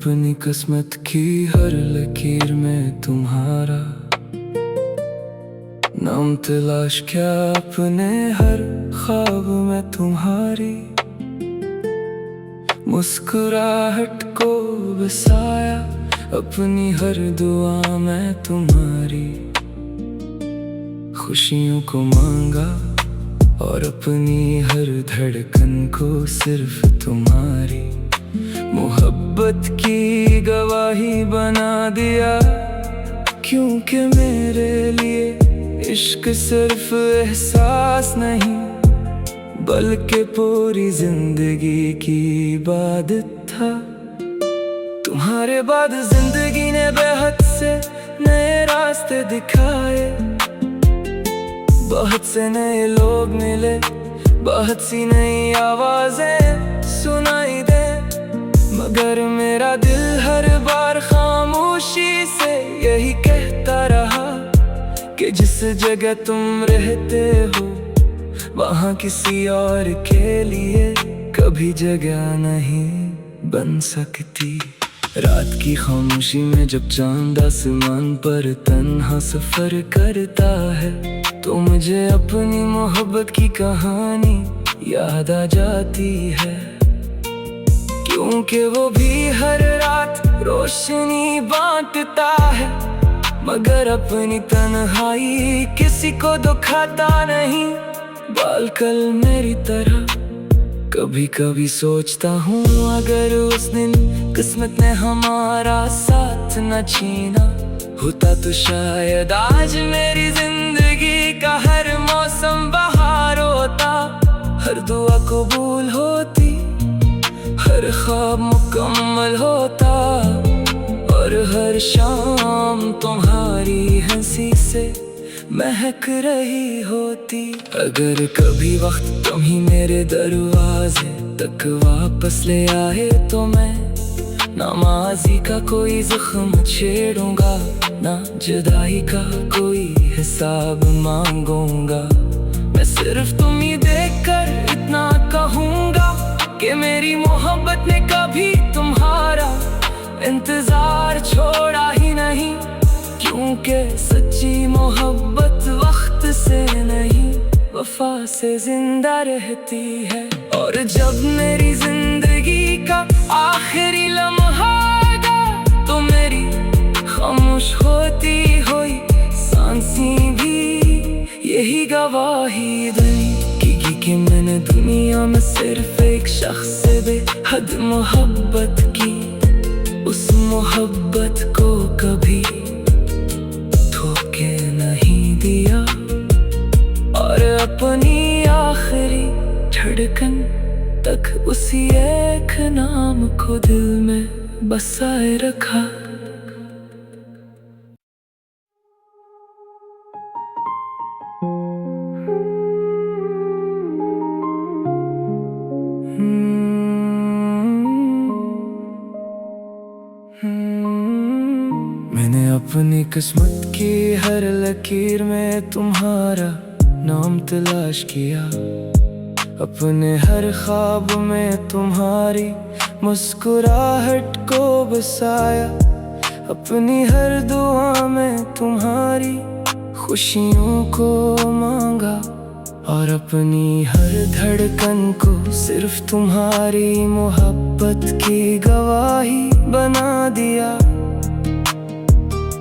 अपनी किस्मत की हर लकीर में तुम्हारा नाम तलाश किया, अपने हर ख्वाब में तुम्हारी मुस्कुराहट को बसाया, अपनी हर दुआ में तुम्हारी खुशियों को मांगा और अपनी हर धड़कन को सिर्फ तुम्हारी मोहब्बत की गवाही बना दिया। क्योंकि मेरे लिए इश्क सिर्फ एहसास नहीं बल्कि पूरी जिंदगी की इबादत था। तुम्हारे बाद जिंदगी ने बेहद से नए रास्ते दिखाए, बहुत से नए लोग मिले, बहुत सी नई आवाजें सुनाई दे, मगर मेरा दिल हर बार खामोशी से यही कहता रहा कि जिस जगह तुम रहते हो वहाँ किसी और के लिए कभी जगह नहीं बन सकती। रात की खामोशी में जब चांद आसमान पर तन्हा सफर करता है, तो मुझे अपनी मोहब्बत की कहानी याद आ जाती है। क्योंकि वो भी हर रात रोशनी बांटता है, मगर अपनी तन्हाई किसी को दुखाता नहीं। बालकल मेरी तरह कभी कभी सोचता हूँ, अगर उस दिन किस्मत ने हमारा साथ न छीना होता तो शायद आज मेरी जिंदगी का हर मौसम बहार होता, हर दुआ कबूल होती, हर ख्वाब मुकम्मल होता और हर शाम तुम्हारी हंसी से महक रही होती। अगर कभी वक्त तुम ही मेरे दरवाजे तक वापस ले आए तो मैं ना माज़ी का कोई जख्म छेड़ूंगा, ना जुदाई का कोई हिसाब मांगूंगा। मैं सिर्फ तुम ही देखकर इतना कहूंगा कि मेरी मोहब्बत ने कभी तुम्हारा इंतजार छोड़ा ही नहीं। क्योंकि सच्ची मोहब्बत वक्त से नहीं वफा से जिंदा रहती है। और जब मेरी जिंदगी का आखिरी लम्हा आएगा तो मेरी खामोश होती हुई सांसें भी यही गवाही देंगी कि मैंने दुनिया में सिर्फ एक शख्स से बेहद मोहब्बत की, उस मोहब्बत को कभी धोखे नहीं दिया और अपनी आखिरी धड़कन तक उसी एक नाम को दिल में बसाए रखा। मैंने अपनी किस्मत की हर लकीर में तुम्हारा नाम तलाश किया, अपने हर ख्वाब में तुम्हारी मुस्कुराहट को बसाया, अपनी हर दुआ में तुम्हारी खुशियों को मांगा और अपनी हर धड़कन को सिर्फ तुम्हारी मोहब्बत की गवाही बना दिया।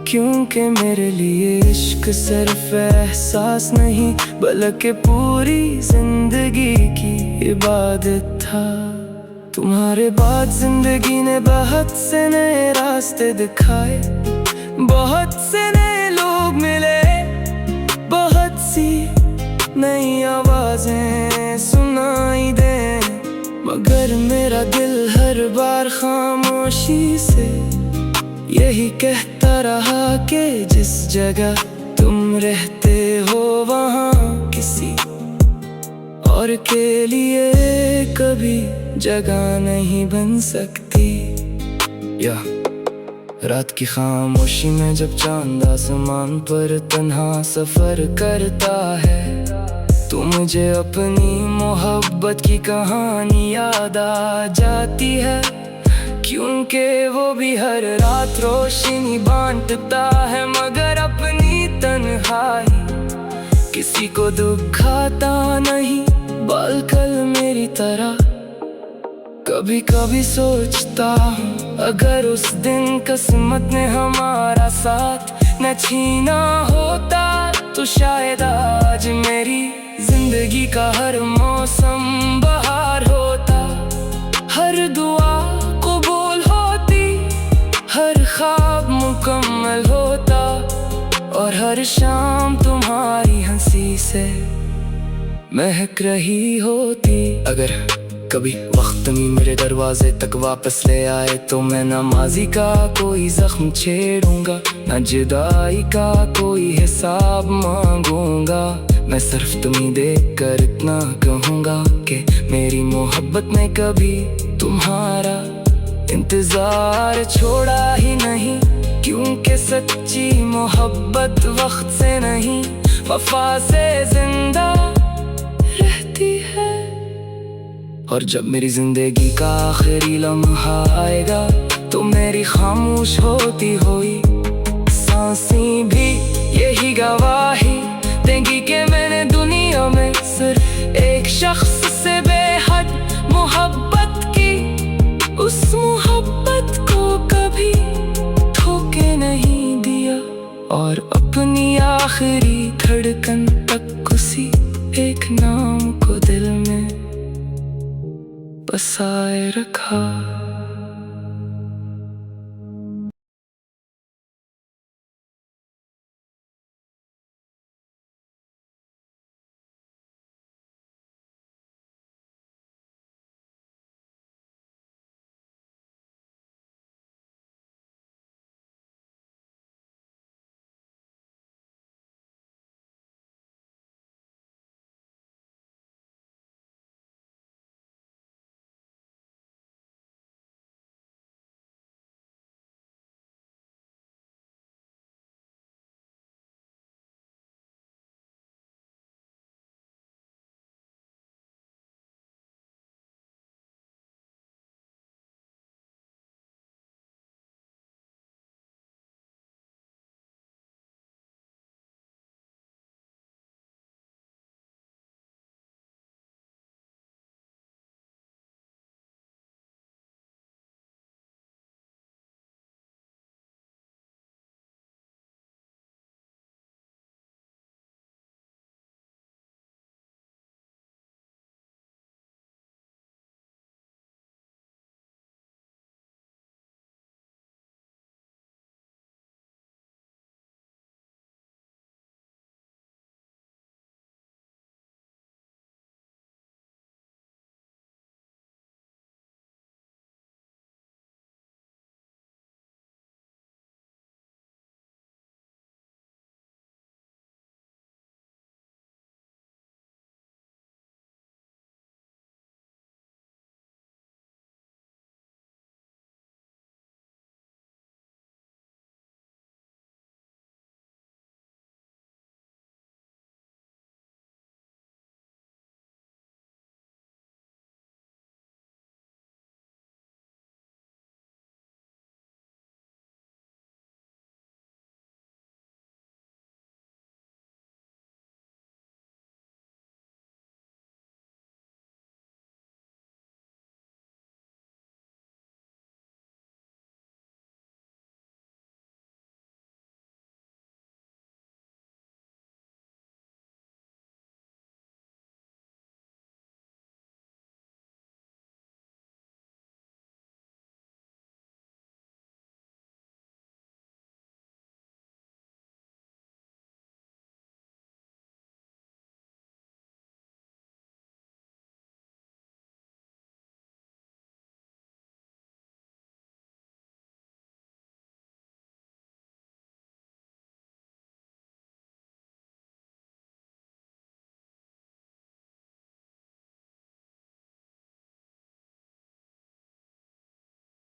क्योंकि मेरे लिए इश्क सिर्फ एहसास नहीं बल्कि पूरी जिंदगी की इबादत था। तुम्हारे बाद जिंदगी ने बहुत से नए रास्ते दिखाए, बहुत से नए लोग मिले, बहुत सी नई आवाजें सुनाई दे, मगर मेरा दिल हर बार खामोशी से यही कहता रहा कि जिस जगह तुम रहते हो वहाँ किसी और के लिए कभी जगह नहीं बन सकती। या रात की खामोशी में जब चांद आसमान पर तन्हा सफर करता है, तो मुझे अपनी मोहब्बत की कहानी याद आ जाती है। क्योंकि वो भी हर रात रोशनी बांटता है, मगर अपनी तन्हाई किसी को दुखाता नहीं। बालकल मेरी तरह कभी कभी सोचता हूँ, अगर उस दिन किस्मत ने हमारा साथ न छीना होता तो शायद आज मेरी जिंदगी का हर मौसम बहार होता। हर दुआ कबूल होती, हर ख्वाब मुकम्मल होता, और हर शाम तुम्हारी हंसी से महक रही होती। अगर कभी वक्त में मेरे दरवाजे तक वापस ले आए तो मैं ना माजी का कोई जख्म छेड़ूंगा, ना जुदाई का कोई हिसाब मांगूंगा। मैं सिर्फ तुम्हें देख कर इतना कहूँगा कि मेरी मोहब्बत ने कभी तुम्हारा इंतजार छोड़ा ही नहीं। क्योंकि सच्ची मोहब्बत वक्त से नहीं, वफा से जिंदा रहती है। और जब मेरी जिंदगी का आखिरी लम्हा आएगा तो मेरी खामोश होती हुई